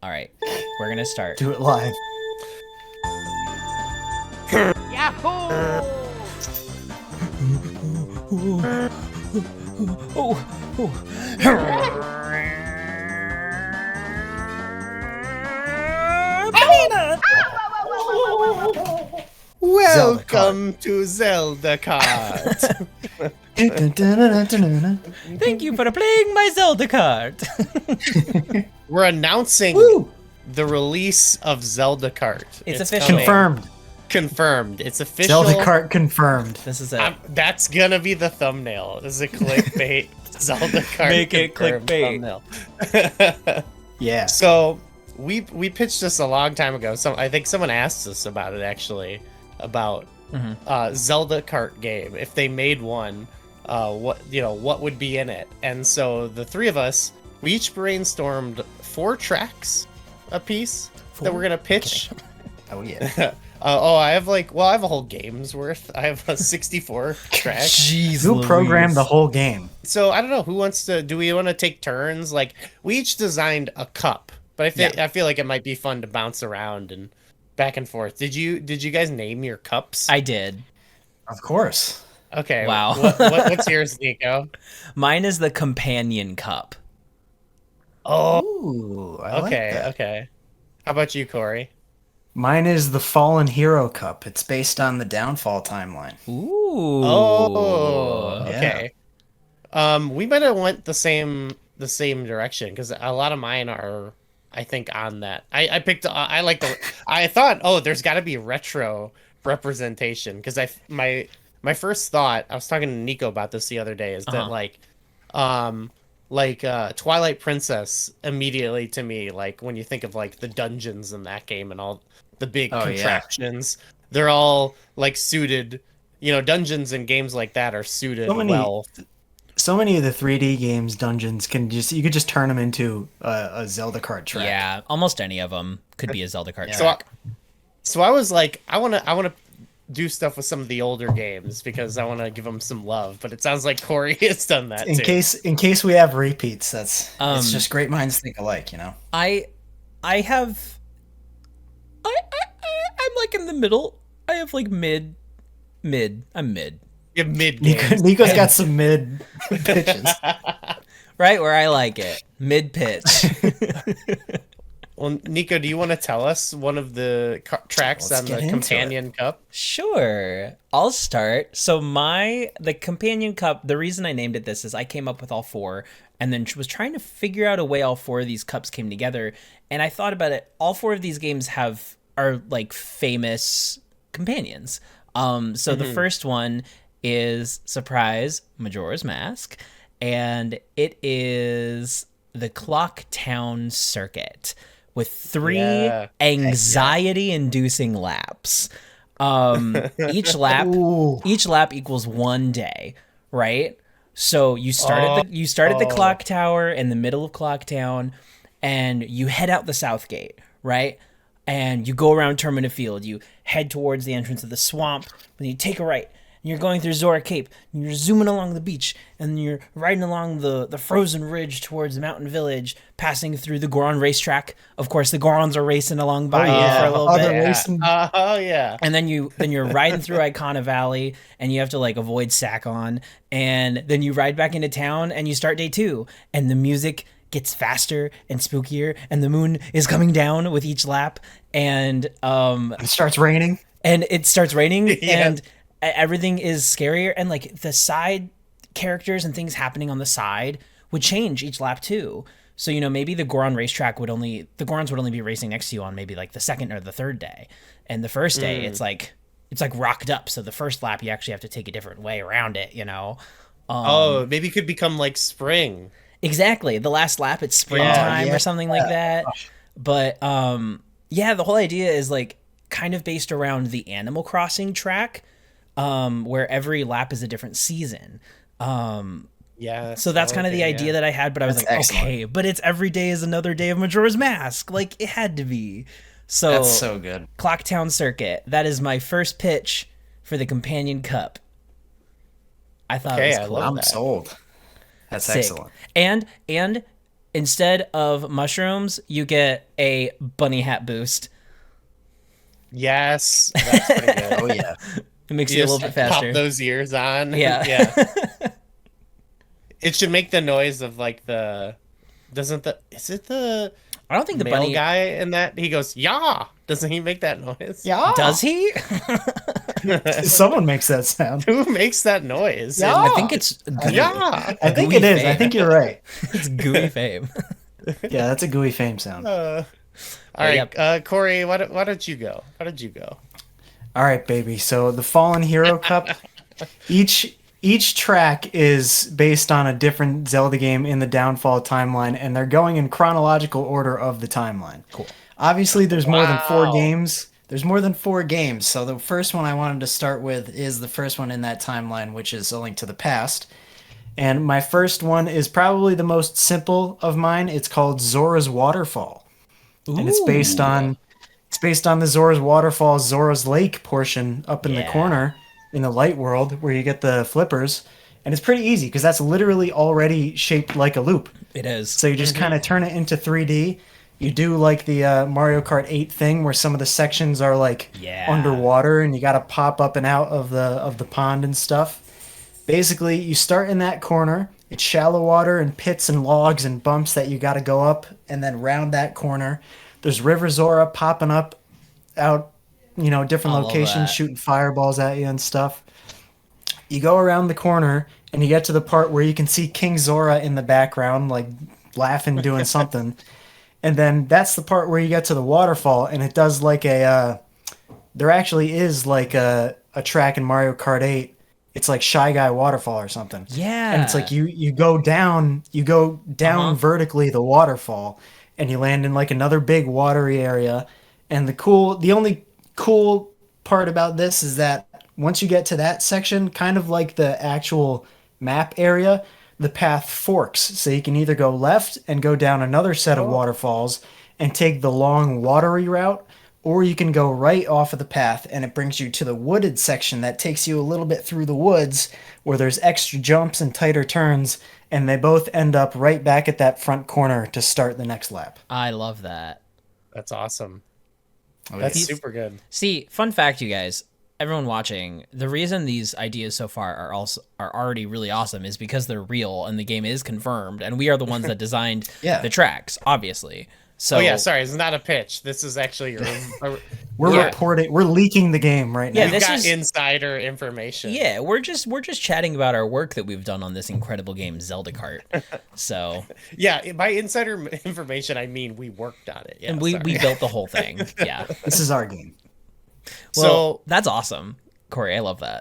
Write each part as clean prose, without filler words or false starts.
All right, we're gonna start. Do it live. Yahoo! Welcome to Zelda Kart. Thank you for playing my Zelda Kart. We're announcing Woo! the release of Zelda Kart. It's official. coming. Confirmed. It's official. Zelda Kart confirmed. This is it. That's gonna be the thumbnail. This is a clickbait Zelda Kart. Make it confirmed clickbait. thumbnail. Yeah. So we pitched this a long time ago. I think someone asked us about it actually, about Zelda Kart game. If they made one, what would be in it? And so the three of us, we each brainstormed 4 tracks a piece that we're gonna pitch. Oh yeah. I have a whole game's worth. I have 64 tracks. Jeez, Who programmed the whole game? So I don't know who wants to. Do we want to take turns? Like we each designed a cup, but I feel like it might be fun to bounce around and back and forth. Did you guys name your cups? I did. Of course. Okay. Wow. What's yours, Nico? Mine is the companion cup. Oh. Ooh, I like Okay. that. Okay. How about you, Corey? Mine is the Fallen Hero Cup. It's based on the Downfall timeline. Ooh. Oh. Yeah. Okay. We might have went the same direction because a lot of mine are, I think, on that. I picked. I like the. I thought, there's got to be retro representation because my first thought. I was talking to Nico about this the other day. Is that Twilight Princess immediately to me, like when you think of like the dungeons in that game and all the big contraptions, they're all like suited. Dungeons and games like that are suited well. So many of the 3D games dungeons you could just turn them into a Zelda Kart track. Yeah, almost any of them could be a Zelda Kart Yeah. track. So I was like, I want to do stuff with some of the older games because I want to give them some love. But it sounds like Corey has done that In too. case we have repeats, it's just great minds think alike, I'm like in the middle. I have like mid. I'm mid. You have mid games. Nico's got some mid pitches. Right where I like it. Mid pitch. Well, Nico, do you want to tell us one of the tracks Let's on get the into companion cup? Sure. I'll start. So the companion cup, the reason I named it this is I came up with all 4 and then was trying to figure out a way all 4 of these cups came together. And I thought about it. All 4 of these games are like famous companions. So the first one is, surprise, Majora's Mask. And it is the Clock Town Circuit with 3 anxiety-inducing laps. Each lap equals 1 day, right? So you start at the clock tower in the middle of Clock Town, and you head out the south gate, right? And you go around Termina Field. You head towards the entrance of the swamp, then you take a right. And you're going through Zora Cape, and you're zooming along the beach, and you're riding along the frozen ridge towards the mountain village, passing through the Goron racetrack. Of course, the Gorons are racing along by you for a little bit. And then you're riding through Icona Valley, and you have to like avoid Sakon, and then you ride back into town, and you start day 2, and the music gets faster and spookier, and the moon is coming down with each lap, and It starts raining. and Yeah. and everything is scarier, and like the side characters and things happening on the side would change each lap too. So maybe the Gorons would only be racing next to you on maybe like the second or the third day, and the first day it's like rocked up. So the first lap you actually have to take a different way around it. Maybe it could become like spring. Exactly. The last lap it's springtime or something like that. But the whole idea is like kind of based around the Animal Crossing track. Where every lap is a different season. So that's kind of the idea that I had, but I was like, excellent. okay, but it's every day is another day of Majora's Mask. Like, it had to be. So That's so good. Clock Town Circuit. That is my first pitch for the companion cup. I thought it was cool. I'm sold. That's Sick. excellent. And instead of mushrooms, you get a bunny hat boost. Yes, that's pretty good. Oh yeah. It makes you a little bit faster. Pop those ears on. Yeah. Yeah. It should make the noise of like the. Is it the? I don't think the male bunny guy in that he goes yeah. Doesn't he make that noise? Yeah. does he? Someone makes that sound. Who makes that noise? Yeah. I think it's Gooey. Yeah. I think Gooey it is. fame. I think you're right. It's Gooey fame. Yeah, that's a gooey fame sound. All right, Yep. Corey, why don't you go? Why did you go? All right, baby. So the Fallen Hero Cup, each track is based on a different Zelda game in the Downfall timeline, and they're going in chronological order of the timeline. Cool. Obviously, there's more than 4 Wow. games. There's more than 4 games. So the first one I wanted to start with is the first one in that timeline, which is A Link to the Past. And my first one is probably the most simple of mine. It's called Zora's Waterfall. And it's based on the Zora's Waterfall, Zora's Lake portion up in the Yeah. corner in the light world where you get the flippers. And it's pretty easy because that's literally already shaped like a loop. It is. So you just kind of turn it into 3D. You do like the Mario Kart 8 thing where some of the sections are like Yeah. underwater and you got to pop up and out of the pond and stuff. Basically, you start in that corner. It's shallow water and pits and logs and bumps that you got to go up, and then round that corner. There's River Zora popping up out, different I love locations, that. shooting fireballs at you and stuff. You go around the corner, and you get to the part where you can see King Zora in the background, like laughing, doing something. And then that's the part where you get to the waterfall, and it does like there actually is like a track in Mario Kart 8. It's like Shy Guy Waterfall or something. Yeah. And it's like you go down vertically the waterfall, and you land in like another big watery area. And the only cool part about this is that once you get to that section, kind of like the actual map area, the path forks. So you can either go left and go down another set of waterfalls and take the long watery route, or you can go right off of the path and it brings you to the wooded section that takes you a little bit through the woods where there's extra jumps and tighter turns, and they both end up right back at that front corner to start the next lap. I love that. That's awesome. Oh, That's yes. super good. See, fun fact, you guys, everyone watching, the reason these ideas so far are already really awesome is because they're real and the game is confirmed, and we are the ones that designed Yeah. the tracks, obviously. So Oh yeah, sorry, it's not a pitch. This is actually your. We're Yeah. reporting. We're leaking the game right now. Yeah, We've this got is- insider information. Yeah, we're just chatting about our work that we've done on this incredible game, Zelda Kart. So, Yeah, by insider information, I mean we worked on it. Yeah, and we sorry. built the whole thing. Yeah. This is our game. Well, So that's awesome, Corey. I love that.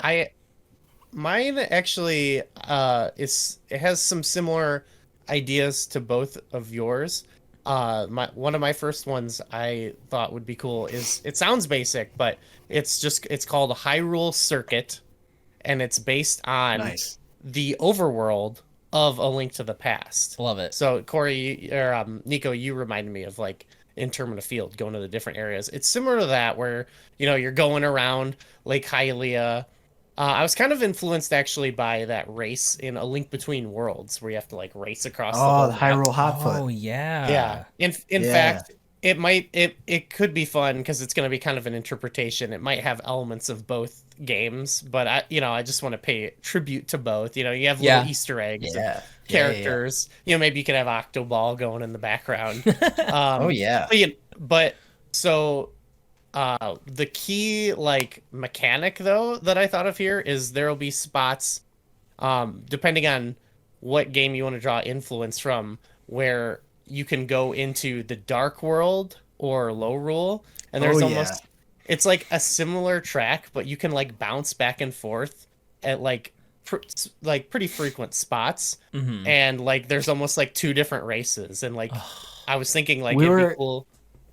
mine actually it has some similar ideas to both of yours. One of my first ones I thought would be cool is, it sounds basic, but it's called Hyrule Circuit, and it's based on Nice. the overworld of A Link to the Past. Love it. So Corey or Nico, you reminded me of like Intermina Field, going to the different areas. It's similar to that, where you're going around Lake Hylia. I was kind of influenced actually by that race in A Link Between Worlds, where you have to like race across the Oh, whole the map. Hyrule Hotfoot. Oh yeah. Yeah. In Yeah. fact, it could be fun because it's going to be kind of an interpretation. It might have elements of both games, but I just want to pay tribute to both. You have Yeah. little Easter eggs, Yeah. and characters. Maybe you could have Octoball going in the background. Oh yeah. So the key like mechanic though that I thought of here is there'll be spots, depending on what game you want to draw influence from, where you can go into the dark world or low rule, and there's Oh, almost it's like a similar track, but you can like bounce back and forth at like pretty frequent spots, Mhm. and like there's almost like two different races, and like I was thinking like We it'd were- be cool.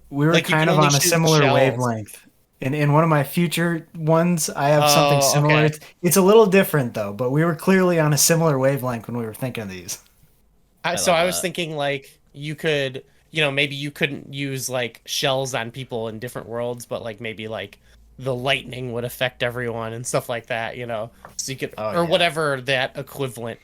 We were Like, you kind can of only on a shoot similar shells. wavelength. In one of my future ones, I have something Oh, similar. okay. It's a little different though, but we were clearly on a similar wavelength when we were thinking of these. So love I was that. thinking like you could, maybe you couldn't use like shells on people in different worlds, but like maybe like the lightning would affect everyone and stuff like that, so you could, Oh, or yeah. whatever that equivalent.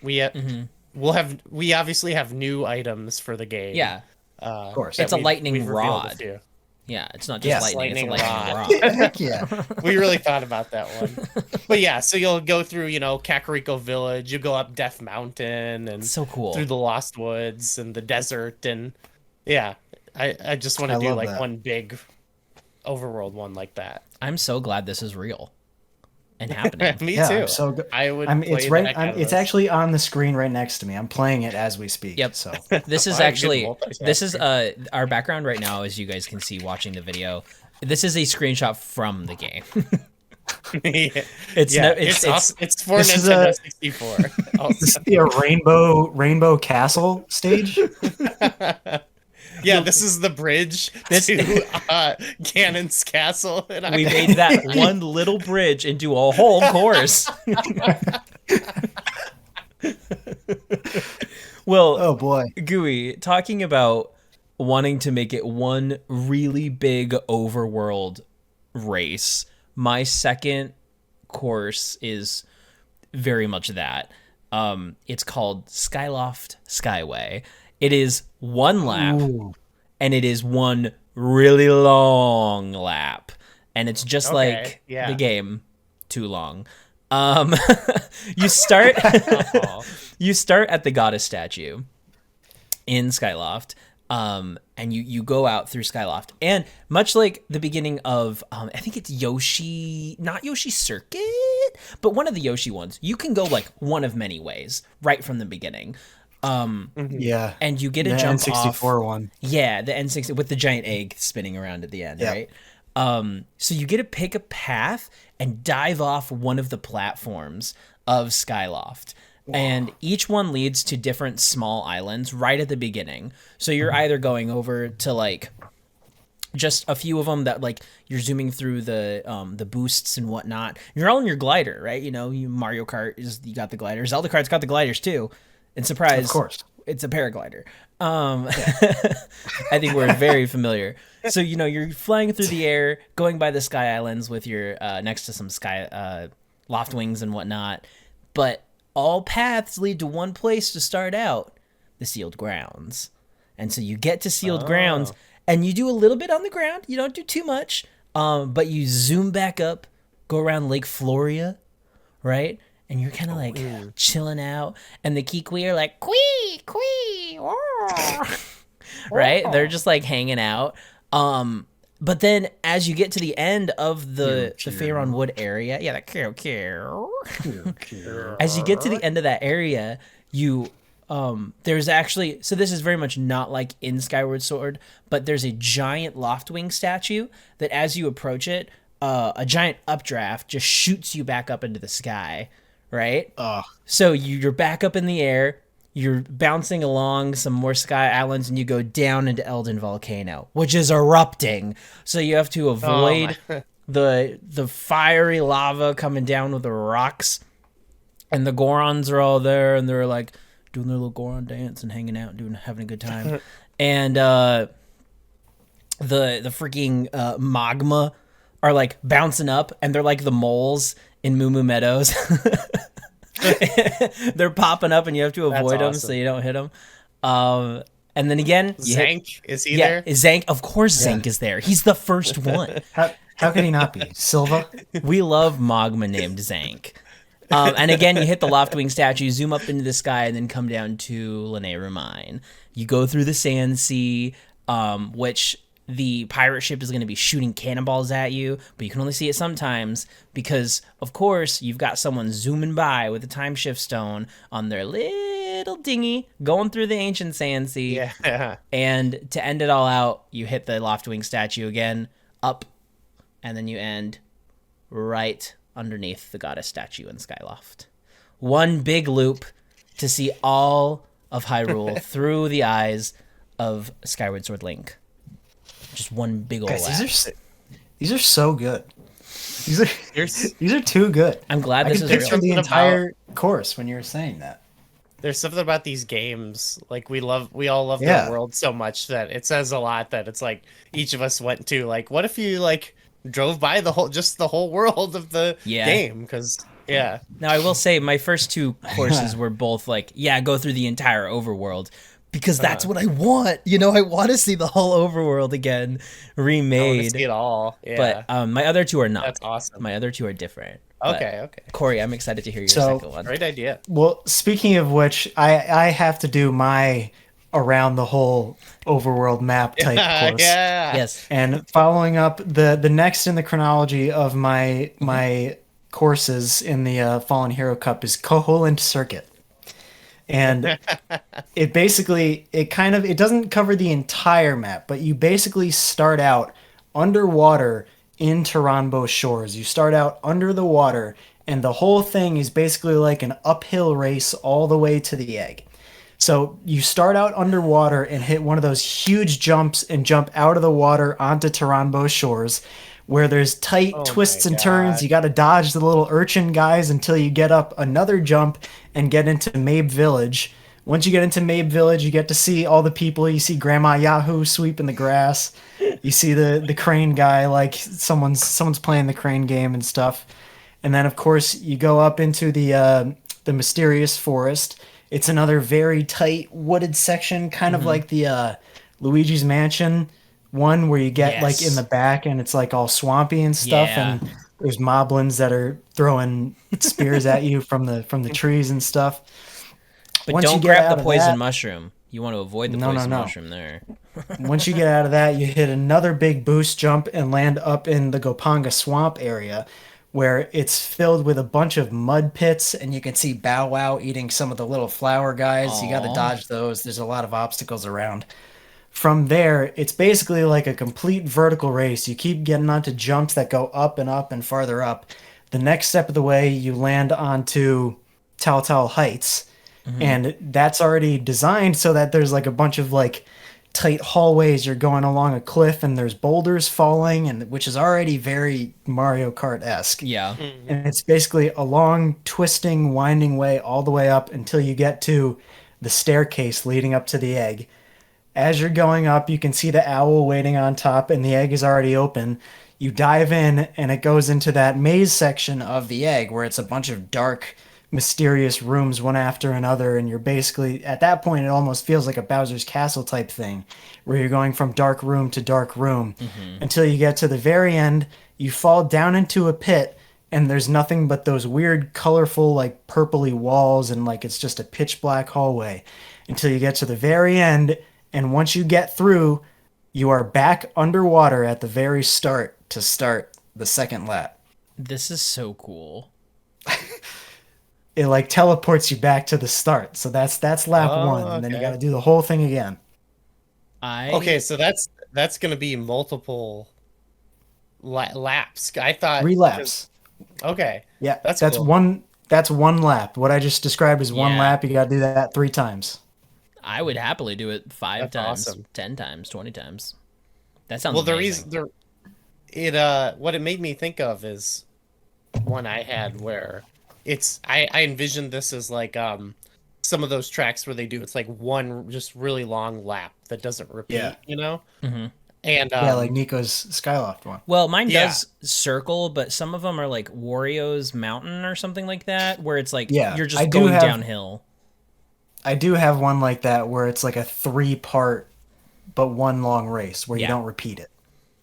we obviously have new items for the game. Yeah, Of course. it's a lightning we've revealed a rod. few. Yeah, it's not just Yes. lightning. It's a lightning Lightning rod. Heck yeah. We really thought about that one. But yeah, so you'll go through, Kakariko Village, you go up Death Mountain and So cool. through the Lost Woods and the desert, and yeah, I just want to do love like that. one big overworld one like that. I'm so glad this is real and happening. Me Yeah, too. I'm so good. I would It's play right. the heck out of It's this. actually on the screen right next to me. I'm playing it as we speak. Yep. So This is Wow, actually good this is our background right now, as you guys can see watching the video. This is a screenshot from the game. Yeah. It's Yeah, no, it's awesome. It's for This is Nintendo 64. this Also. is the Rainbow Castle stage. Yeah, this is the bridge to Ganon's castle. And we made that one little bridge into a whole course. Well, Oh boy. Gooey, talking about wanting to make it one really big overworld race, my second course is very much that. It's called Skyloft Skyway. It is one lap, Ooh. and it is one really long lap, and it's just Okay, like yeah. the game, too long. You start you start at the goddess statue in Skyloft, and you go out through Skyloft, and much like the beginning of I think it's not Yoshi Circuit, but one of the Yoshi ones, you can go like one of many ways right from the beginning. Yeah. And you get a The jump N64 off. one. Yeah, the N60 with the giant egg spinning around at the end, Yeah. right? So you get to pick a path and dive off one of the platforms of Skyloft. And each one leads to different small islands right at the beginning. So you're either going over to like just a few of them that like you're zooming through the boosts and whatnot. You're all in your glider, right? You Mario Kart you got the glider. Zelda Kart's got the gliders too. And surprise, Of course. it's a paraglider. I think we're very familiar. So you're flying through the air, going by the sky islands with your next to some sky loft wings and whatnot. But all paths lead to one place to start out: the sealed grounds. And so you get to sealed grounds, and you do a little bit on the ground. You don't do too much, but you zoom back up, go around Lake Floria, right? And you're kind of like chilling out, and the Kikwi are like quee quee, right? They're just like hanging out. But then as you get to the end of the Faron Wood area, yeah, that as you get to the end of that area, there's actually, so this is very much not like in Skyward Sword, but there's a giant Loftwing statue that as you approach it, a giant updraft just shoots you back up into the sky, right? So you're back up in the air, you're bouncing along some more sky islands, and you go down into Elden Volcano, which is erupting. So you have to avoid the fiery lava coming down with the rocks, and the Gorons are all there, and they're like doing their little Goron dance and hanging out and having a good time. And the freaking magma are like bouncing up, and they're like the moles in Moo Moo Meadows. They're popping up, and you have to avoid them so you don't hit them. And then again, Zank, is he there? Zank, of course, Zank is there. He's the first one. How could he not be? Silva? We love magma named Zank. And again, you hit the Loftwing statue, zoom up into the sky, and then come down to Lanayru Mine. You go through the Sand Sea, which the pirate ship is going to be shooting cannonballs at you, but you can only see it sometimes because, of course, you've got someone zooming by with a time shift stone on their little dinghy going through the ancient Sand Sea. Yeah. And to end it all out, you hit the Loftwing statue again, up, and then you end right underneath the goddess statue in Skyloft. One big loop to see all of Hyrule through the eyes of Skyward Sword Link. Just one big old Guys, lap. these are so good. These are too good. I'm glad I this could is picture real. the entire course when you were saying that. There's something about these games, like we all love Yeah. the world so much that it says a lot that it's like each of us went to, like, what if you like drove by the whole world of the game? Because Yeah. Now I will say my first two courses were both like, yeah, go through the entire overworld because that's what I want. You know, I want to see the whole overworld again I want to see remade. it all. Yeah. But my other two are not. That's awesome. My other two are different. But, Okay. Corey, I'm excited to hear your So- second one. Great idea. Well, speaking of which, I have to do my around the whole overworld map type course. Yeah. Yes. And following up the next in the chronology of my courses in the Fallen Hero Cup is Coho Circuit. And it basically it doesn't cover the entire map, but you basically start out underwater in Taranbo shores. You start out under the water, and the whole thing is basically like an uphill race all the way to the egg. So you start out underwater and hit one of those huge jumps and jump out of the water onto Taranbo shores, where there's tight twists and turns. God. You got to dodge the little urchin guys until you get up another jump and get into Mabe Village. Once you get into Mabe Village, you get to see all the people. You see Grandma Yahoo sweeping the grass. You see the crane guy, like someone's playing the crane game and stuff. And then, of course, you go up into the mysterious forest. It's another very tight wooded section, kind of like the Luigi's Mansion one, where you get like in the back and it's like all swampy and stuff, Yeah. and there's moblins that are throwing spears at you from the trees and stuff. But Once you don't get out grab the of poison that- mushroom. You want to avoid the No, no, poison no. mushroom there. Once you get out of that, you hit another big boost jump and land up in the Gopanga Swamp area, where it's filled with a bunch of mud pits, and you can see Bow Wow eating some of the little flower guys. You got to Aw. dodge those. There's a lot of obstacles around. From there, it's basically like a complete vertical race. You keep getting onto jumps that go up and farther up. The next step of the way, you land onto Tal Heights, and that's already designed so that there's like a bunch of like tight hallways. You're going along a cliff, and there's boulders falling, and which is already very Mario Kart-esque. Yeah. And it's basically a long, twisting, winding way all the way up until you get to the staircase leading up to the egg. As you're going up, you can see the owl waiting on top, and the egg is already open. You dive in, and it goes into that maze section of the egg where it's a bunch of dark, mysterious rooms one after another, and you're basically, at that point, it almost feels like a Bowser's Castle type thing, where you're going from dark room to dark room until you get to the very end. You fall down into a pit, and there's nothing but those weird, colorful, like purpley walls, and like it's just a pitch black hallway until you get to the very end. And once you get through, you are back underwater at the very start to start the second lap. This is so cool. It like teleports you back to the start. So that's lap one, and then you okay. got to do the whole thing again. Okay, so that's gonna be multiple laps. I thought 3 laps. Okay. Yeah, That's that's cool. one. That's one lap. What I just described is one Yeah. lap. You got to do that 3 times. I would happily do it 5 That's times, awesome. 10 times, 20 times. That sounds Well, the amazing. reason what it made me think of is one I had where I envisioned this as like some of those tracks where they do it's like one just really long lap that doesn't repeat, Yeah. you know? Mhm. And Yeah, like Nico's Skyloft one. Well, mine Yeah. does circle, but some of them are like Wario's Mountain or something like that, where it's like Yeah, you're I just do going have- downhill. I do have one like that where it's like a 3-part, but one long race where you Yeah. don't repeat it.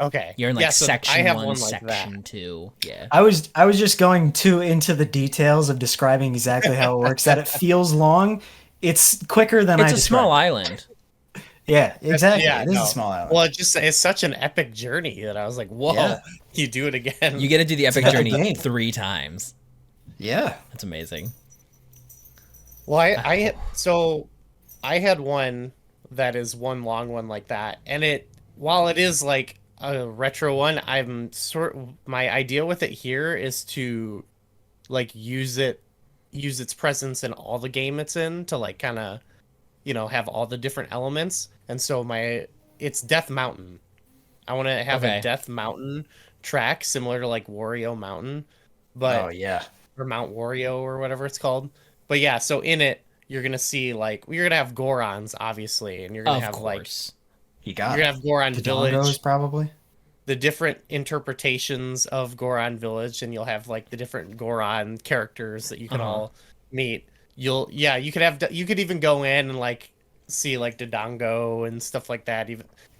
okay. You're in like Yeah, so section I have 1, one like section that. 2. Yeah. I was just going too into the details of describing exactly how it works. That it feels long. It's quicker than It's I a small described. island. Yeah, exactly. Yeah, it is no. a small island. Well, it's such an epic journey that I was like, whoa, Yeah. you do it again. You get to do the epic epic journey game. 3 times. Yeah. That's amazing. Well, I had one that is one long one like that, and while it is like a retro one, my idea with it here is to like use its presence in all the game it's in to like kind of have all the different elements, and so it's Death Mountain. I want to have Okay. a Death Mountain track similar to like Wario Mountain, but Oh yeah. or Mount Wario or whatever it's called. But yeah, so in it you're gonna see like you're gonna have Gorons obviously, and you're gonna Of have like course. You got you're it. gonna have Goron Dodongos, Village. probably. the different interpretations of Goron Village, and you'll have like the different Goron characters that you can all meet. You could even go in and like see like Dodongo and stuff like that,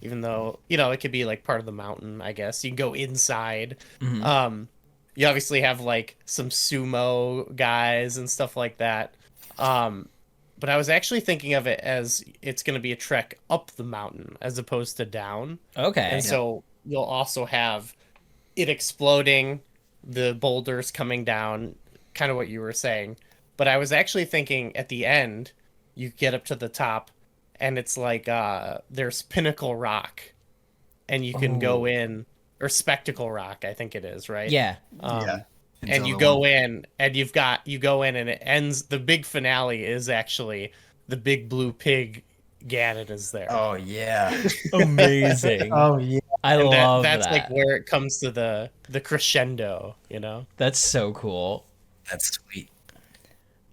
even though, you know, it could be like part of the mountain, I guess. You can go inside. You obviously have like some sumo guys and stuff like that. But I was actually thinking of it as it's going to be a trek up the mountain as opposed to down. Okay. And so you'll also have it exploding, the boulders coming down, kind of what you were saying. But I was actually thinking at the end, you get up to the top, and it's like there's Pinnacle Rock, and you can go in, or Spectacle Rock, I think it is, right? Yeah. And you go in, and you go in, and it ends. The big finale is actually the big blue pig. Ganon is there. Oh yeah. Amazing. Oh yeah. I love that's that. like where it comes to the crescendo, you know? That's so cool. That's sweet.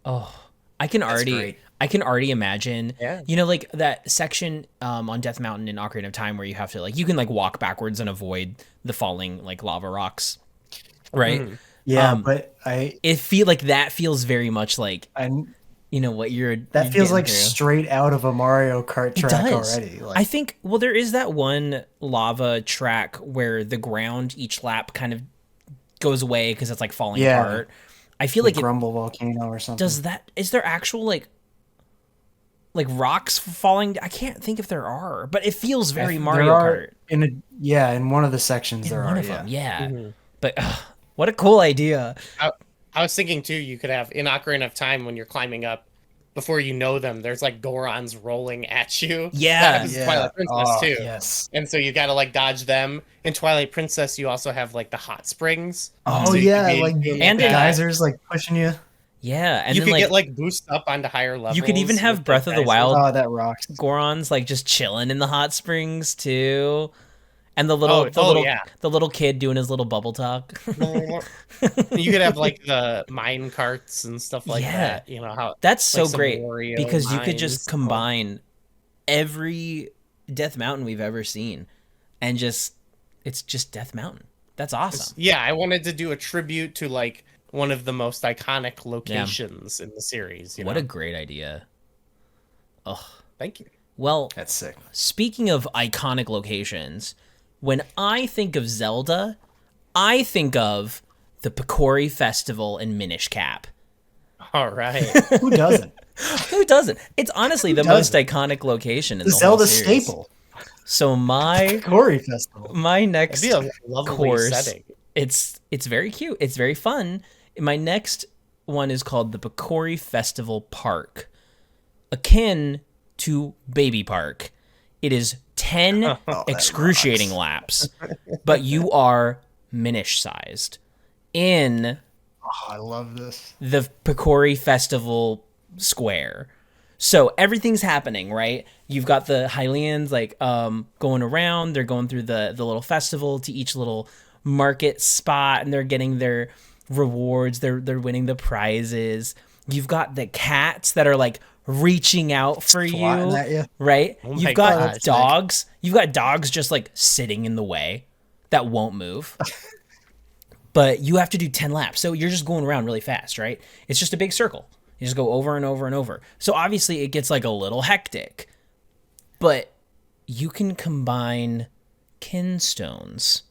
Oh, I can already imagine, you know, like that section on Death Mountain in Ocarina of Time where you have to like, you can like walk backwards and avoid the falling like lava rocks, right? Yeah, but it feels very much like, you know, what you're feels like through. Straight out of a Mario Kart track already. I think, well, there is that one lava track where the ground each lap kind of goes away because it's like falling apart. I feel like Grumble Volcano or something. Does that? Is there actual like rocks falling? I can't think if there are, but it feels very Mario Kart. In one of the sections there are. Yeah. But what a cool idea. I was thinking too, you could have in Ocarina of Time when you're climbing up, before you know them, there's like Gorons rolling at you. Yeah. That happens in Twilight Princess too. Yes. And so you gotta like dodge them. In Twilight Princess, you also have like the hot springs. Oh so yeah, like and the geysers like pushing you. Yeah, and you then could get like boost up onto higher levels. You could even have Breath of the Wild. Oh, that rocks. Gorons like just chilling in the hot springs too. And the little kid doing his little bubble talk. You could have like the mine carts and stuff like that. You know how that's so like great Wario because you could just mines. combine every Death Mountain we've ever seen, and it's just Death Mountain. That's awesome. Yeah, I wanted to do a tribute to like one of the most iconic locations in the series. What a great idea! Oh, thank you. Well, that's sick. Speaking of iconic locations. When I think of Zelda, I think of the Picori Festival in Minish Cap. All right. Who doesn't? Who doesn't? It's honestly the most iconic location in the Zelda whole series. staple. So my Picori Festival. My next It'd be a lovely course, setting. It's very cute. It's very fun. My next one is called the Picori Festival Park, akin to Baby Park. It is 10 excruciating laps, but you are Minish sized in I love this. the Picori Festival Square. So everything's happening, right? You've got the Hylians like going around, they're going through the little festival to each little market spot, and they're getting their rewards, they're winning the prizes. You've got the cats that are like reaching out for you, right? Oh You've got dogs. You've got dogs just like sitting in the way that won't move. But you have to do 10 laps. So you're just going around really fast, right? It's just a big circle. You just go over and over and over. So obviously it gets like a little hectic. But you can combine kinstones.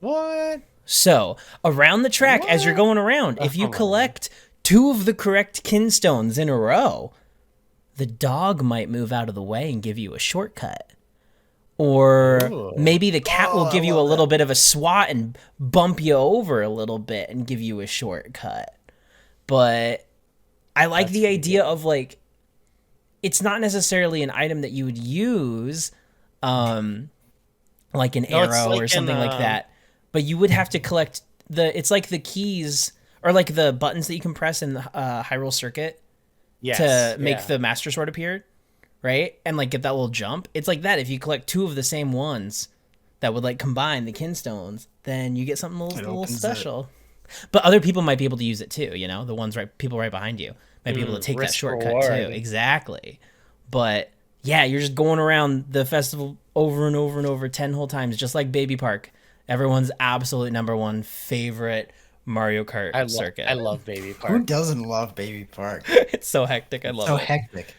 What? So around the track as you're going around, if you collect 2 of the correct kinstones in a row, the dog might move out of the way and give you a shortcut. Or maybe the cat will give you a little bit of a swat and bump you over a little bit and give you a shortcut. But I like the idea of like, it's not necessarily an item that you would use, like an arrow or something like that. But you would have to collect it's like the keys or like the buttons that you can press in the Hyrule Circuit to make the Master Sword appear, right? And like get that little jump. It's like that. If you collect 2 of the same ones that would like combine the kinstones, then you get something a little special. But other people might be able to use it too, you know? The ones people right behind you might be able to take that shortcut too. Exactly. But Yeah, you're just going around the festival over and over and over 10 whole times, just like Baby Park. Everyone's absolute number one favorite Mario Kart circuit. I love Baby Park. Who doesn't love Baby Park? It's so hectic. I love so it. hectic.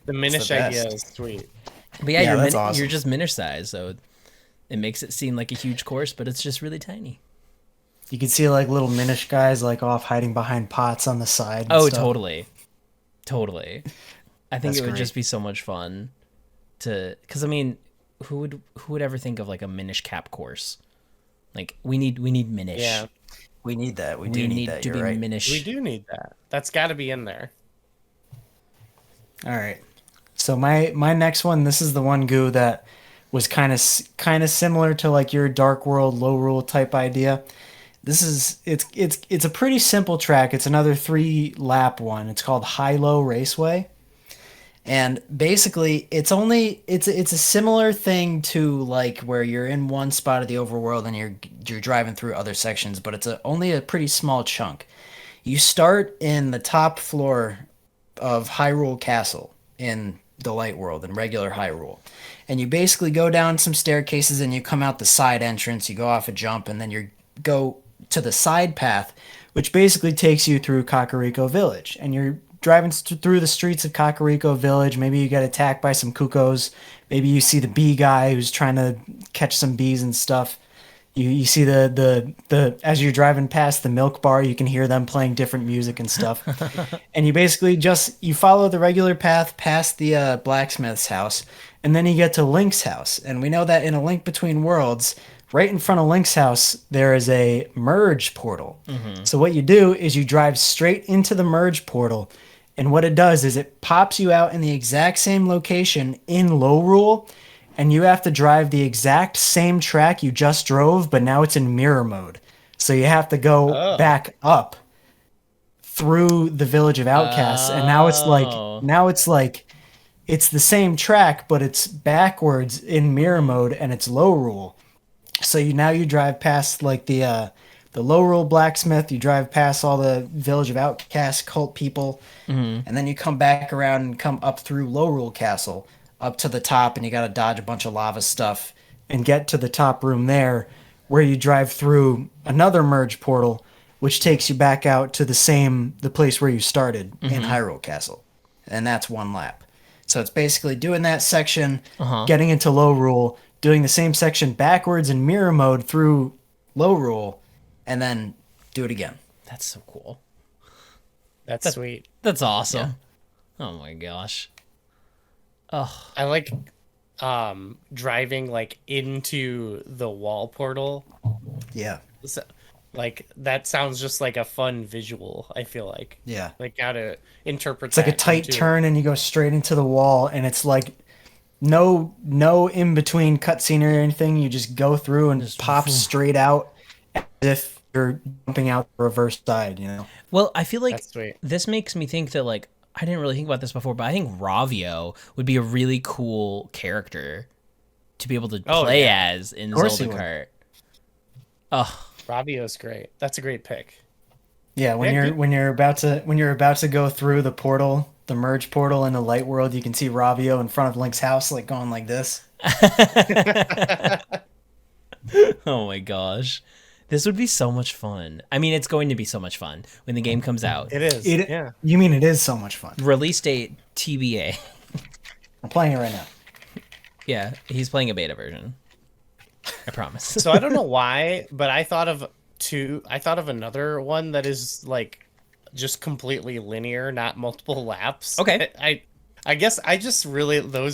The Minish idea is sweet. But yeah, that's awesome. you're just Minish size, so it makes it seem like a huge course, but it's just really tiny. You can see like little Minish guys like off hiding behind pots on the side. Oh, stuff. totally. I think That's it would great. just be so much fun because I mean, who would ever think of like a Minish cap course? Like we need Minish. Yeah, We need that. We We do need that. to You're be right. Minish. we do need that. That's got to be in there. All right. So my next one, this is the one Goo that was kind of similar to like your Dark World low rule type idea. This is it's a pretty simple track. It's another 3-lap one. It's called HiLo Raceway. And basically, it's a similar thing to like where you're in one spot of the overworld and you're driving through other sections, but it's only a pretty small chunk. You start in the top floor of Hyrule Castle in the Light World in regular Hyrule, and you basically go down some staircases and you come out the side entrance. You go off a jump and then you go to the side path, which basically takes you through Kakariko Village, and you're driving through the streets of Kakariko Village. Maybe you get attacked by some cuckoos. Maybe you see the bee guy who's trying to catch some bees and stuff. You see the as you're driving past the milk bar, you can hear them playing different music and stuff. And you basically you follow the regular path past the blacksmith's house, and then you get to Link's house. And we know that in A Link Between Worlds, right in front of Link's house, there is a merge portal. Mm-hmm. So what you do is you drive straight into the merge portal, and what it does is it pops you out in the exact same location in low rule, and you have to drive the exact same track you just drove, but now it's in mirror mode. So you have to go back up through the village of outcasts, and now it's like it's the same track, but it's backwards in mirror mode, and it's low rule. So you drive past like the low rule blacksmith, you drive past all the village of outcast cult people, and then you come back around and come up through low rule castle up to the top, and you got to dodge a bunch of lava stuff and get to the top room there, where you drive through another merge portal, which takes you back out to the place where you started in Hyrule Castle, and that's 1 lap. So it's basically doing that section, getting into low rule, doing the same section backwards in mirror mode through low rule, and then do it again. That's so cool. That's sweet. That's awesome. Yeah. Oh my gosh. Oh, I like driving like into the wall portal. Yeah. So, like that sounds just like a fun visual, I feel like. Yeah. Like how to interpret It's like a tight turn and you go straight into the wall, and it's like no in between cutscene or anything. You just go through and just pop straight out as if you're jumping out the reverse side, you know? Well, I feel like That's sweet. this makes me think that like I didn't really think about this before, but I think Ravio would be a really cool character to be able to play as in Zelda Kart. Oh, Ravio's great. That's a great pick. Yeah, when you're about to go through the portal, the merge portal in the light world, you can see Ravio in front of Link's house, like going like this. Oh my gosh. This would be so much fun. I mean, it's going to be so much fun when the game comes out. It is. Yeah. You mean it is so much fun? Release date TBA. I'm playing it right now. Yeah, he's playing a beta version. I promise. So I don't know why, but I thought of another one that is like just completely linear, not multiple laps. Okay. I guess those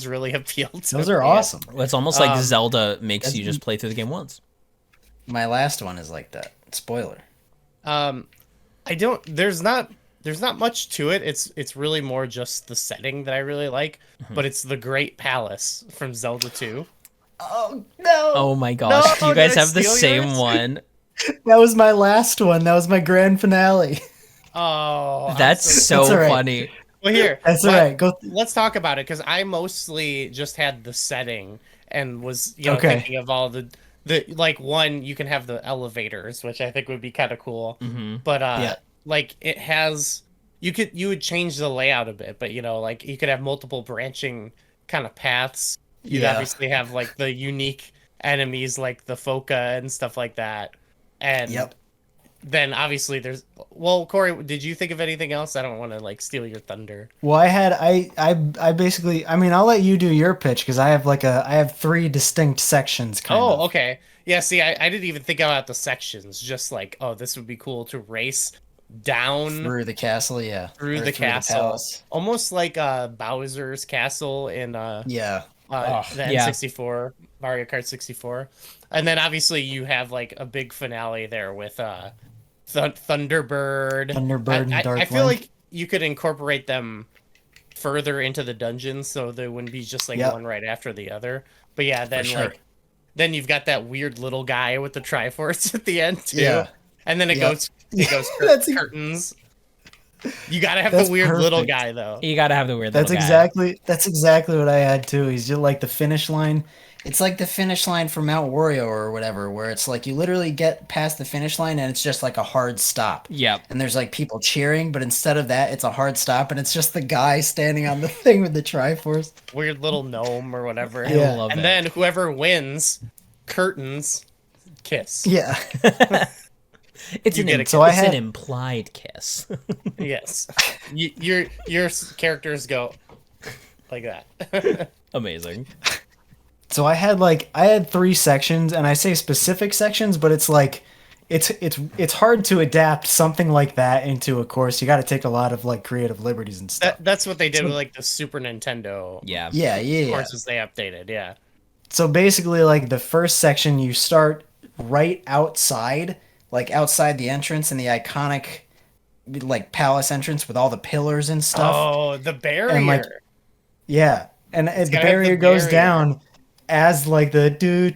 really appeal to Those are me. awesome. It's almost like Zelda makes you just play through the game once. My last one is like that. Spoiler. There's not much to it. It's really more just the setting that I really like, but it's the Great Palace from Zelda 2. Oh no! Oh my gosh, No, you guys did I have the steal same yours? one. That was my last one. That was my grand finale. Oh, That's so That's all right. funny. well here. That's all right. Go. Let's talk about it because I mostly just had the setting and was Okay. thinking of all the like one you can have the elevators, which I think would be kind of cool. But Yeah. like it has you would change the layout a bit, but like you could have multiple branching kind of paths. You'd Yeah. obviously have like the unique enemies like the Foca and stuff like that. And Yep. then obviously there's Corey, did you think of anything else? I don't want to like steal your thunder. Well, I basically, I mean, I'll let you do your pitch because I have 3 distinct sections kind of. Oh, okay. Yeah, see, I didn't even think about the sections. Just like, oh, this would be cool to race down Through the castle, yeah. through Or the castle. palace. Almost like Bowser's castle in Yeah. the N64, Mario Kart 64. And then obviously you have like a big finale there with Thunderbird. Thunderbird and Dark I feel Link. like you could incorporate them further into the dungeons so they wouldn't be just like one right after the other. But yeah, then sure. like then you've got that weird little guy with the Triforce at the end too. Yeah. And then it goes That's curtains. You gotta have That's the weird little perfect. guy though. You gotta have the weird That's little guy. exactly what I had too. He's just like the finish line. It's like the finish line for Mount Wario or whatever, where it's like you literally get past the finish line and it's just like a hard stop. Yep. And there's like people cheering, but instead of that, it's a hard stop and it's just the guy standing on the thing with the Triforce. Weird little gnome or whatever. Yeah. I love And it. then whoever wins, curtains, kiss. Yeah. It's You an get a it's kiss. So I an had- implied kiss. Yes. Your characters go like that. Amazing. So I had 3 sections, and I say specific sections, but it's like it's hard to adapt something like that into a course. You got to take a lot of like creative liberties and stuff. That's what they did with like the Super Nintendo Yeah. Yeah. courses they updated. Yeah. So basically, like the first section, you start right outside, like outside the entrance in the iconic like palace entrance with all the pillars and stuff. Oh, the barrier. And, like, yeah, and the gotta have the barrier goes barrier. down as like the do,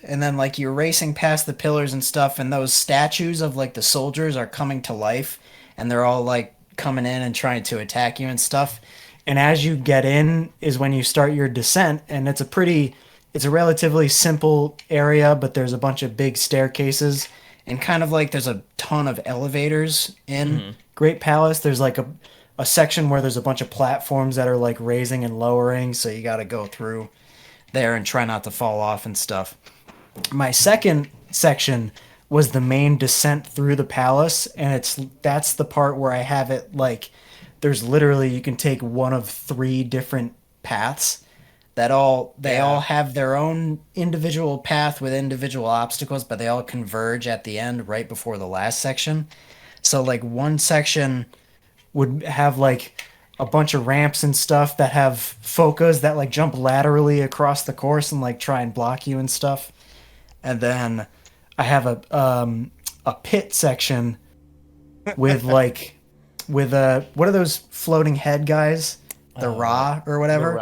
and then like you're racing past the pillars and stuff, and those statues of like the soldiers are coming to life, and they're all like coming in and trying to attack you and stuff. And as you get in is when you start your descent, and it's a relatively simple area, but there's a bunch of big staircases, and kind of like there's a ton of elevators in Great Palace. There's like a section where there's a bunch of platforms that are like raising and lowering, so you got to go through there and try not to fall off and stuff. My second section was the main descent through the palace, and that's the part where I have it like there's literally you can take one of 3 different paths that all have their own individual path with individual obstacles, but they all converge at the end right before the last section. So like one section would have like a bunch of ramps and stuff that have focus that like jump laterally across the course and like try and block you and stuff. And then I have a pit section with like what are those floating head guys? The Ra or whatever.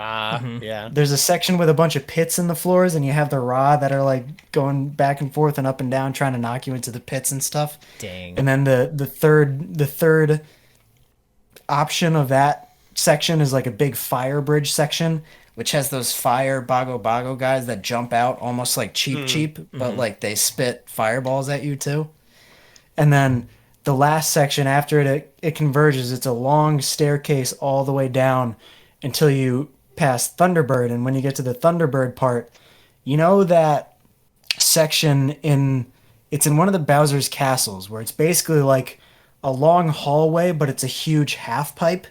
Yeah. There's a section with a bunch of pits in the floors, and you have the Ra that are like going back and forth and up and down, trying to knock you into the pits and stuff. Dang. And then the third option of that section is like a big fire bridge section, which has those fire bago guys that jump out almost like cheap, but like they spit fireballs at you too. And then the last section after it converges. It's a long staircase all the way down until you pass Thunderbird. And when you get to the Thunderbird part, you know that section it's in one of the Bowser's castles where it's basically like a long hallway, but it's a huge half pipe,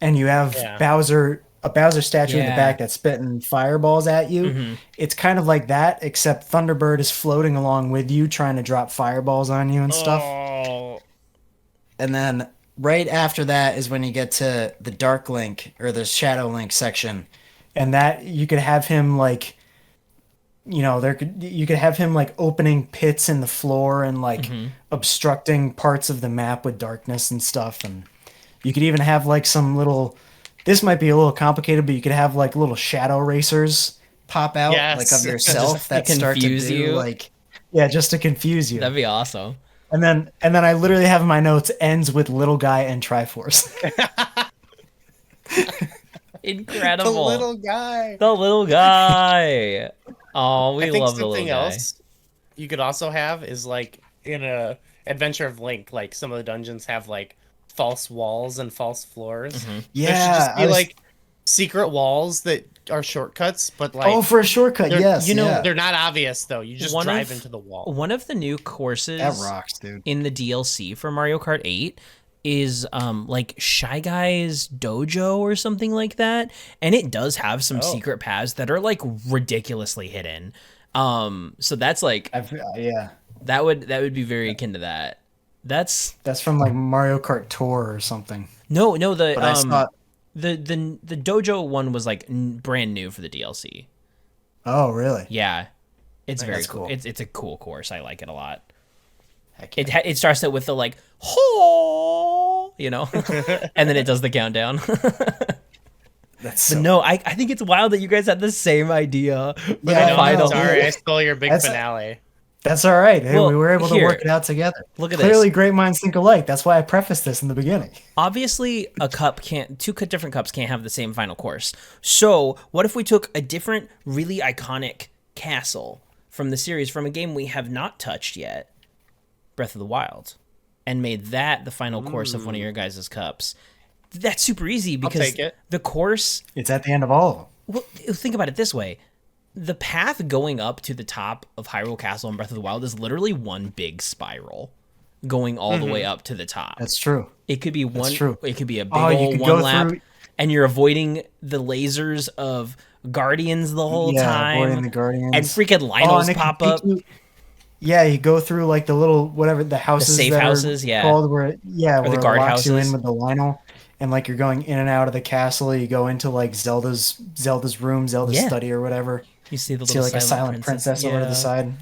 and you have a Bowser statue in the back that's spitting fireballs at you. It's kind of like that, except Thunderbird is floating along with you, trying to drop fireballs on you and stuff. Oh. And then right after that is when you get to the Dark Link or the Shadow Link section, and that you could have him like, you could have him like opening pits in the floor and like obstructing parts of the map with darkness and stuff, and you could even have like some little. This might be a little complicated, but you could have like little shadow racers pop out like of yourself that start to confuse do you. like just to confuse you. That'd be awesome. And then I literally have in my notes ends with little guy and Triforce. Incredible. The little guy. The little guy. Oh, we I think love the something little guy. else you could also have is like in a Adventure of Link, like some of the dungeons have like false walls and false floors. Yeah, there should just be like secret walls that are shortcuts, but like for a shortcut, yes. they're not obvious though. You just drive into the wall. One of the new courses that rocks, dude. in the DLC for Mario Kart 8 is like Shy Guy's Dojo or something like that, and it does have some secret paths that are like ridiculously hidden. So that's like that would be very akin to that. That's from like Mario Kart Tour or something. No, the Dojo one was like brand new for the DLC. Oh, really? Yeah, it's very cool. It's a cool course. I like it a lot. Heck yeah. It starts out with the like ho, and then it does the countdown. That's so no, I think it's wild that you guys had the same idea. Sorry, I stole your big finale. That's all right. Hey, Well, we were able to work it out together. Look at Clearly, this. great minds think alike. That's why I prefaced this in the beginning. Obviously, two different cups can't have the same final course. So, what if we took a different, really iconic castle from the series, from a game we have not touched yet, Breath of the Wild, and made that the final course of one of your guys' cups? That's super easy because the course... It's at the end of all of them. Well, think about it this way. The path going up to the top of Hyrule Castle and Breath of the Wild is literally one big spiral going all the way up to the top. That's true. It could be one. True. It could be a big old one lap, and you're avoiding the lasers of Guardians the whole time. Avoiding the Guardians. And freaking Lionels pop up. You go through like the little the houses, the safe houses, called where the guard locks houses. You in with the Lionel. And like you're going in and out of the castle, you go into like Zelda's room, Zelda's study or whatever. You see the little like a silent princess over to the side.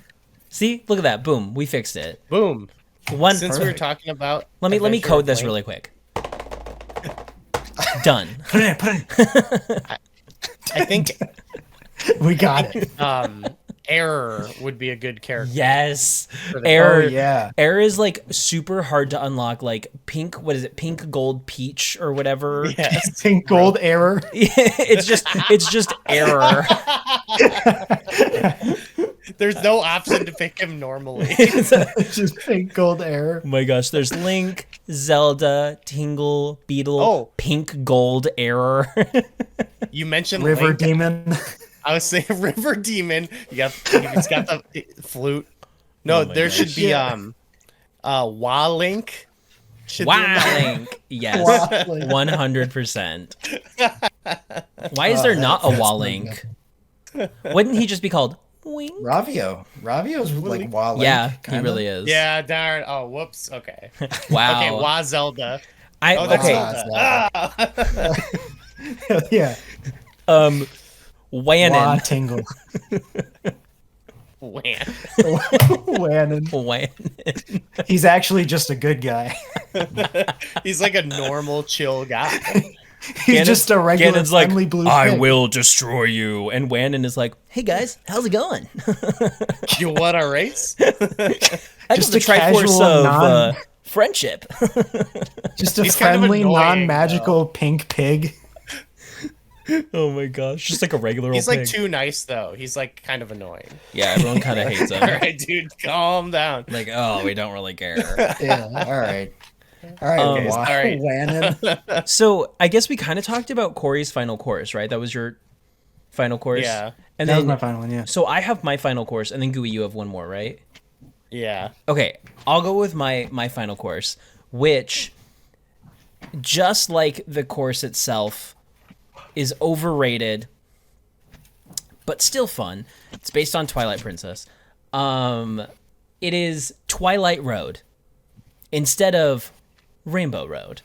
See, look at that! Boom, we fixed it. Boom. Since we were talking about, let me code this really quick. Done. Put it in. I think we got it. Error would be a good character. Yes. Error. Oh, yeah. Error is like super hard to unlock. Like pink, what is it? Pink, gold, peach, or whatever. Yes. Pink, gold, error. it's just error. There's no option to pick him normally. It's just pink, gold, error. Oh my gosh, there's Link, Zelda, Tingle, Beetle, pink, gold, error. You mentioned River Link. Demon. I was saying River Demon. It's got the flute. No, there should be Walink. Walink. Yes. 100%. Why is there not a Walink? Wouldn't he just be called Wink? Ravio's like Walink. Yeah, kinda. He really is. Yeah, darn. Oh, whoops. Okay. Wow. Okay, Wa Zelda. That's Zelda. Yeah. Wanon. Tingle. Wanon. He's actually just a good guy. He's like a normal, chill guy. He's just a regular Ganon's like, friendly blue I pig. will destroy you. And Wanon is like, hey guys, how's it going? You want a race? Just a Triforce of friendship. Just a friendly, non-magical pink pig. Oh my gosh, just like a regular He's old like pig. too nice though. He's like kind of annoying. Yeah, everyone kind of hates him. All right, dude, calm down. Like, oh, we don't really care. Yeah, all right. Okay, sorry. Wanon. So I guess we kind of talked about Corey's final course, right? That was your final course? Yeah. And That then, was my final one, yeah. So I have my final course, and then Gooey, you have one more, right? Yeah. Okay, I'll go with my final course, which, just like the course itself, is overrated, but still fun. It's based on Twilight Princess. It is Twilight Road instead of Rainbow Road.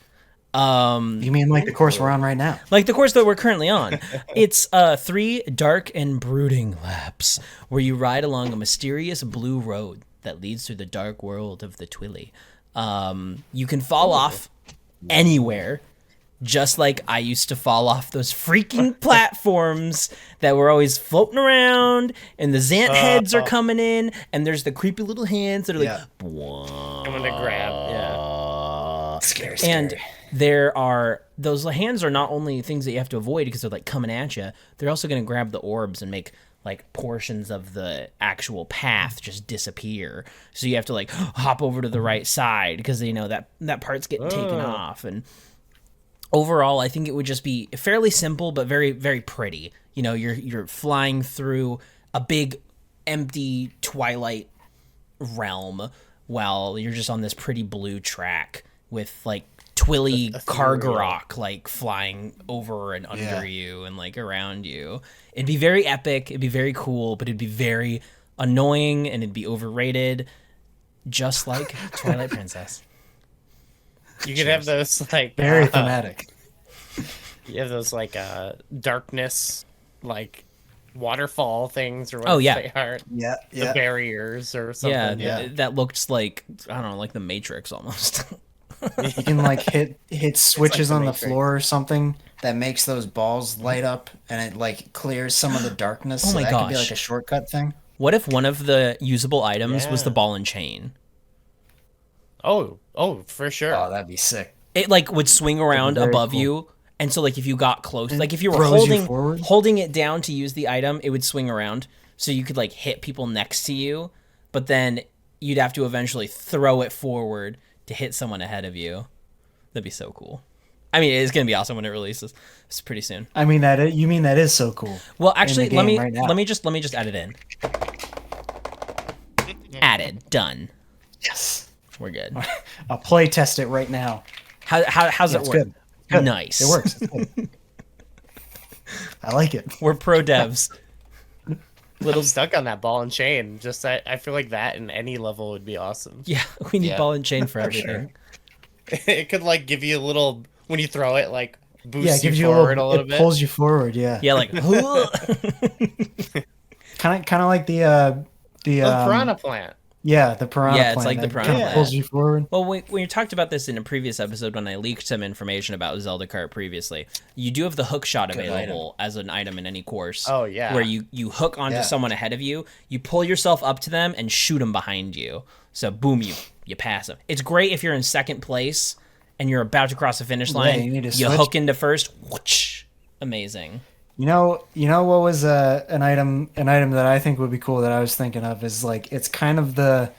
You mean like the course we're on right now? Like the course that we're currently on. It's 3 dark and brooding laps where you ride along a mysterious blue road that leads through the dark world of the Twilly. You can fall off anywhere, just like I used to fall off those freaking platforms that were always floating around, and the Zant heads are coming in, and there's the creepy little hands that are like, I'm gonna grab. Yeah. Scary. and there are those hands are not only things that you have to avoid because they're like coming at you, they're also going to grab the orbs and make like portions of the actual path just disappear. So you have to like hop over to the right side because that part's getting taken off. And overall, I think it would just be fairly simple, but very, very pretty. You know, you're flying through a big, empty Twilight realm while you're just on this pretty blue track with like twilly Kargarok like flying over and under you and like around you. It'd be very epic. It'd be very cool, but it'd be very annoying and it'd be overrated, just like Twilight Princess. You could have those like Very thematic. You have those like darkness like waterfall things or whatever they are. Yeah, The barriers or something. Yeah, that looked like, I don't know, like the Matrix almost. You can like hit switches like on the Matrix. floor or something that makes those balls light up, and it like clears some of the darkness. Oh my so that could be gosh. like a shortcut thing. What if one of the usable items was Yeah. the ball and chain? Oh, for sure. Oh, that'd be sick. It like would swing around very above cool. you, and so like if you got close, like if you were throws you forward? holding it down to use the item, it would swing around, so you could like hit people next to you, but then you'd have to eventually throw it forward to hit someone ahead of you. That'd be so cool. I mean, it's gonna be awesome when it releases. It's pretty soon. I mean you mean that is so cool. Well, actually, game let me right now. let me just add it in. Added, done. Yes. We're good. I'll play test it right now. How's it It's work? good. Good. Nice. It works. It's good. I like it. We're pro devs. I'm stuck on that ball and chain. Just I feel like that in any level would be awesome. Yeah, we need Yeah, ball and chain for everything. sure. It could like give you a little when you throw it, like boosts Yeah, it gives you you forward a a little. little It bit. pulls you forward. Yeah. Yeah, like Kind of like the Piranha plant. Yeah, the piranha. Yeah, it's plant like the that piranha kinda plant. pulls you forward. well, when you talked about this in a previous episode when I leaked some information about Zelda Kart previously, you do have the hook shot available as an item in any course. Oh, yeah. where you hook onto Yeah. someone ahead of you, you pull yourself up to them and shoot them behind you. So boom, you pass them. It's great if you're in second place and you're about to cross the finish line. you need to you switch. hook into first. Whoosh, amazing. You know what was an item that I think would be cool that I was thinking of is like it's kind of the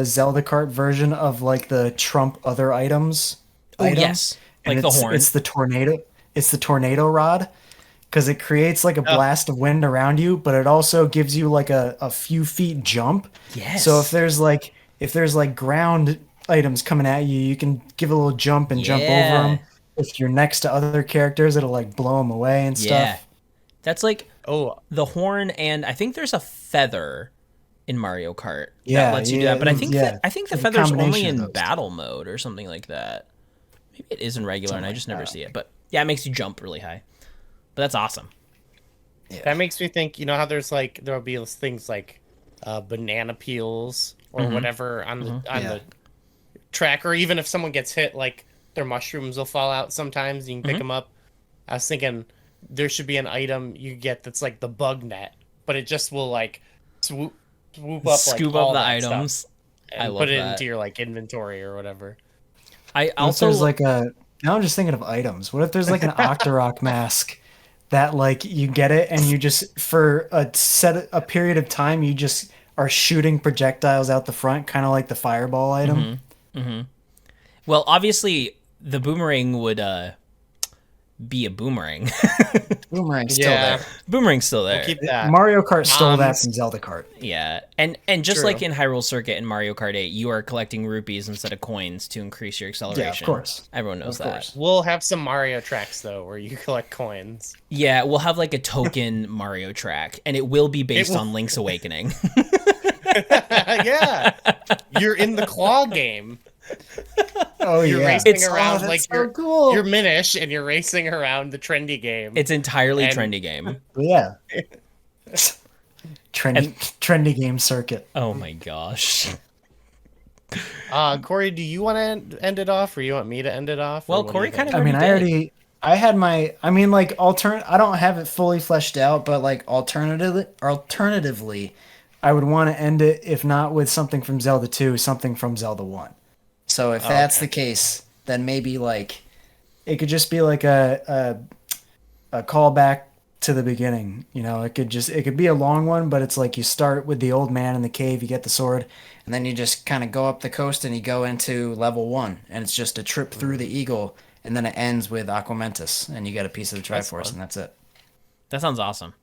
Zelda Kart version of like the trump other items. Oh, item. yes. And Like the horn. It's the tornado. It's the tornado rod because it creates like a blast of wind around you, but it also gives you like a few feet jump. Yes. So if there's like ground items coming at you, you can give a little jump and jump over Yeah. them. If you're next to other characters, it'll like blow them away and stuff. Yeah. That's like Oh, the horn, and I think there's a feather in Mario Kart Yeah, that lets you do yeah, that. But I think yeah. I think the It's a feather's only combination of in those. battle mode or something like that. Maybe it is in regular, and I just never see it. But yeah, it makes you jump really high. But that's awesome. that makes me think. You know how there'll be those things like banana peels or whatever on the track, or even if someone gets hit, like their mushrooms will fall out sometimes. You can pick them up. I was thinking there should be an item you get that's like the bug net, but it just will like swoop up, Scoop like, all up the that stuff items. I and love put it that. into your like inventory or whatever. I What if also there's like a now I'm just thinking of items. What if there's like an Octorok mask that like you get it and you just for a period of time you just are shooting projectiles out the front, kind of like the fireball item. well, obviously the boomerang would be a boomerang. Boomerang's still Yeah. there. Boomerang's still there. Keep that. Mario Kart stole that Bombs. from Zelda Kart. Yeah, and just True. like in Hyrule Circuit and Mario Kart 8, you are collecting rupees instead of coins to increase your acceleration. course. Everyone knows Of that. course. We'll have some Mario tracks though, where you collect coins. Yeah, we'll have like a token Mario track, and it will be based will- on Link's Awakening. Yeah, you're in the claw game. Oh You're yeah, racing around that's like so you're cool. you're Minish, and you're racing around the trendy game. It's entirely And- trendy game. Yeah. Trendy game circuit. Oh my gosh. Corey, do you want to end it off, or you want me to end it off? or Well, what do Corey you kind think? of I mean, I had my, I mean, like, I don't have it fully fleshed out, but, like, alternatively, I would want to end it, if not with something from Zelda 2, something from Zelda 1. So if that's the case, then maybe, like, it could just be, like, a callback to the beginning. You know, it could be a long one, but it's like you start with the old man in the cave, you get the sword, and then you just kind of go up the coast and you go into level 1, and it's just a trip through the eagle, and then it ends with Aquamentus, and you get a piece of the Triforce, and that's it. That sounds awesome.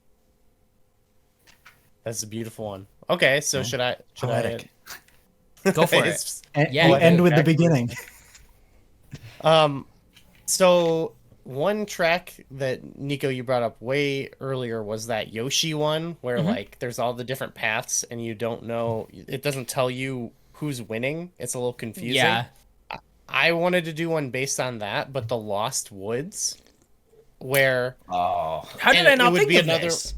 That's a beautiful one. Okay, so should I Poetic. Go for it. Yeah, end with the beginning. So one track that Nico you brought up way earlier was that Yoshi one where like there's all the different paths and you don't know, it doesn't tell you who's winning. It's a little confusing. Yeah. I wanted to do one based on that, but the Lost Woods where how did I not think of this?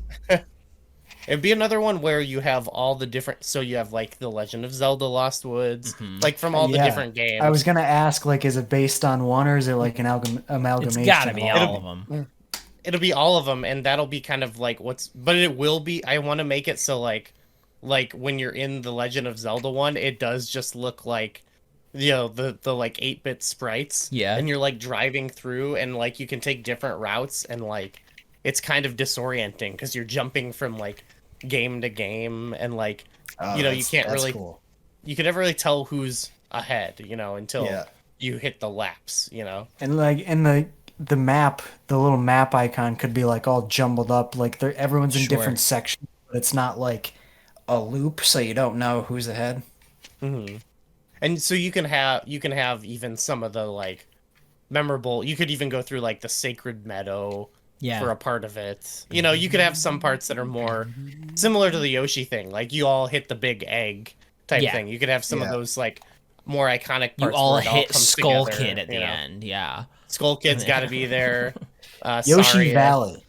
It'd be another one where you have all the different, so you have like the Legend of Zelda Lost Woods, like from all the different games. I was gonna ask, like, is it based on one or is it like an amalgamation? It's gotta be all of them. It'll be all of them, and that'll be kind of like but it will be. I want to make it so like when you're in the Legend of Zelda one, it does just look like, you know, the like 8-bit sprites. Yeah. And you're like driving through, and like you can take different routes, and like it's kind of disorienting because you're jumping from like game to game, and like you know, you can't really you can never really tell who's ahead, you know, until you hit the laps, you know. And like in the map, the little map icon could be like all jumbled up, like everyone's in different sections, but it's not like a loop, so you don't know who's ahead. And so you can have even some of the like memorable, you could even go through like the Sacred Meadow for a part of it. You know, you could have some parts that are more similar to the Yoshi thing, like you all hit the big egg type thing. You could have some of those like more iconic parts. You all where it hit comes Skull together, Kid at the end, Skull Kid's got to be there. Yoshi Valley.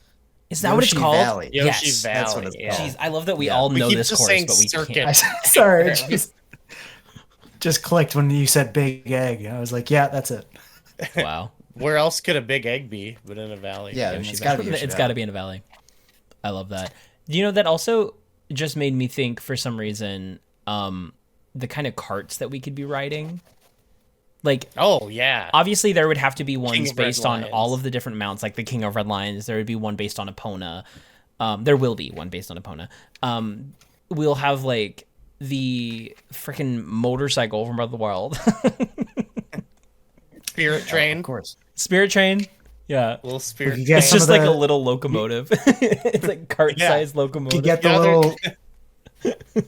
Is that what it's called? Valley. Yoshi Valley. That's what it's called. Jeez, I love that we all know this course, but we can't. Sorry, just clicked when you said big egg. I was like, yeah, that's it. Wow. Where else could a big egg be but in a valley? Yeah, it's got to be in a valley. I love that. You know, that also just made me think for some reason, the kind of carts that we could be riding. Like, oh yeah, obviously there would have to be ones based on all of the different mounts, like the King of Red Lions. There would be one based on Epona. There will be one based on Epona. We'll have like the freaking motorcycle from Breath of the Wild. Spirit Train, of course. Spirit Train, yeah. Little Spirit. It's just like a little locomotive. It's like cart-sized locomotive. You get the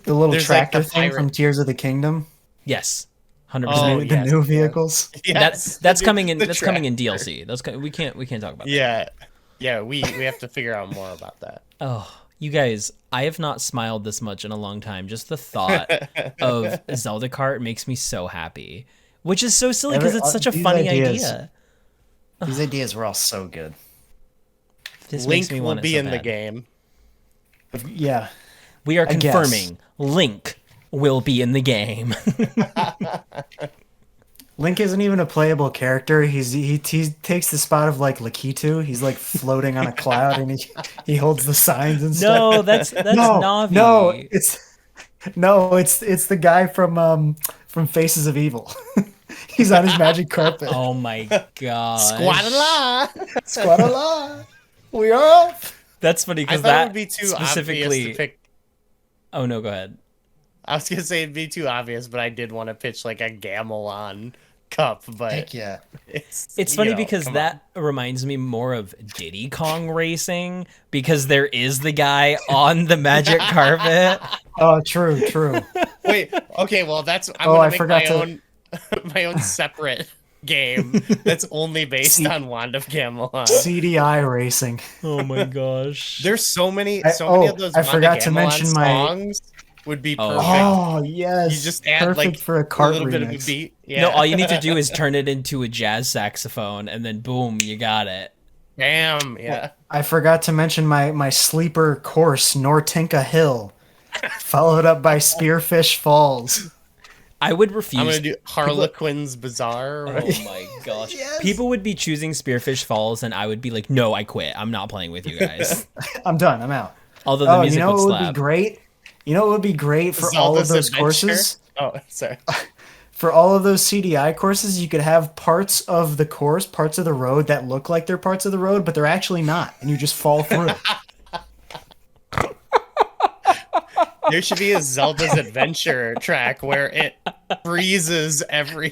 little tractor like thing from Tears of the Kingdom. Yes, 100%. The new vehicles. Yes. That's coming in. That's coming in DLC. We can't talk about that. Yeah. We have to figure out more about that. Oh, you guys, I have not smiled this much in a long time. Just the thought of Zelda Kart makes me so happy. Which is so silly because it's such a funny idea. These ideas were all so good. This Link makes me will want it be so in bad. the game. Yeah. We are confirming Link will be in the game. Link isn't even a playable character. He takes the spot of like Lakitu. He's like floating on a cloud and he holds the signs and stuff. No, that's Navi. It's the guy from Faces of Evil. He's on his magic carpet. Oh my god. Squadala! We are off. That's funny because that that would be too specifically. obvious to pick. Oh no, go ahead. I was gonna say it'd be too obvious, but I did want to pitch like a Gamelon Cup. But heck yeah, it's funny because that reminds me more of Diddy Kong Racing because there is the guy on the magic carpet. Oh, true. Wait, okay, well I'm gonna make my own separate game that's only based on Wand of Gamelon. CDI Racing. Oh my gosh. There's so many of those I forgot to mention songs would be perfect. Oh yes. You just add perfect like for a Kart little remix. bit of a beat. Yeah. No, all you need to do is turn it into a jazz saxophone and then boom, you got it. Bam, yeah. I forgot to mention my sleeper course, Nortinka Hill, followed up by Spearfish Falls. I would refuse. I'm gonna do Harlequin's Bazaar. Oh my gosh. Yes. People would be choosing Spearfish Falls and I would be like, no, I quit. I'm not playing with you guys. I'm done. I'm out. Although the music would would slap. be great? You know what would be great for all of those courses? Oh, sorry. For all of those CDI courses, you could have parts of the course, parts of the road that look like they're parts of the road, but they're actually not, and you just fall through. There should be a Zelda's Adventure track where it freezes every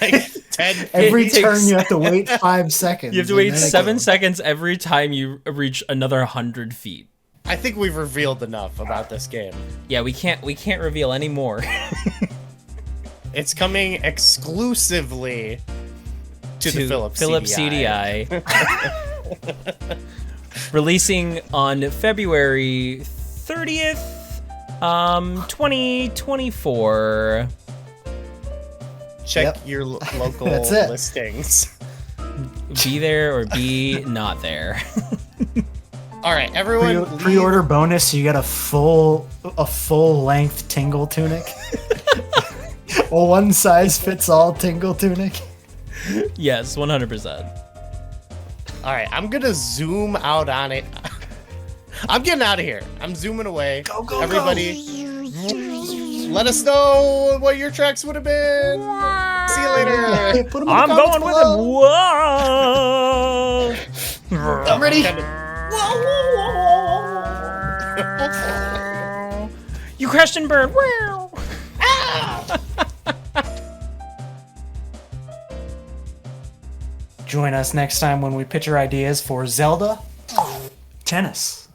like Every It turn takes- you have to wait 5 seconds. You have to and wait then it 7 goes. seconds every time you reach another 100 feet. I think we've revealed enough about this game. Yeah, we can't reveal any more. It's coming exclusively to the Philips CDI. CDI. Releasing on February 30th, 2024. Check Yep. your local That's it. listings. Be there or be not there. All right, everyone. leave- Pre-order bonus, you get a full length Tingle tunic. A one size fits all Tingle tunic. Yes, 100%. All right, I'm gonna zoom out on it. I'm getting out of here. I'm zooming away. Go, Everybody, let us know what your tracks would have been. See you later. Put 'em in the I'm comments going with it. below. Whoa! I'm ready. You crashed and burned. Wow! Join us next time when we pitch our ideas for Zelda tennis.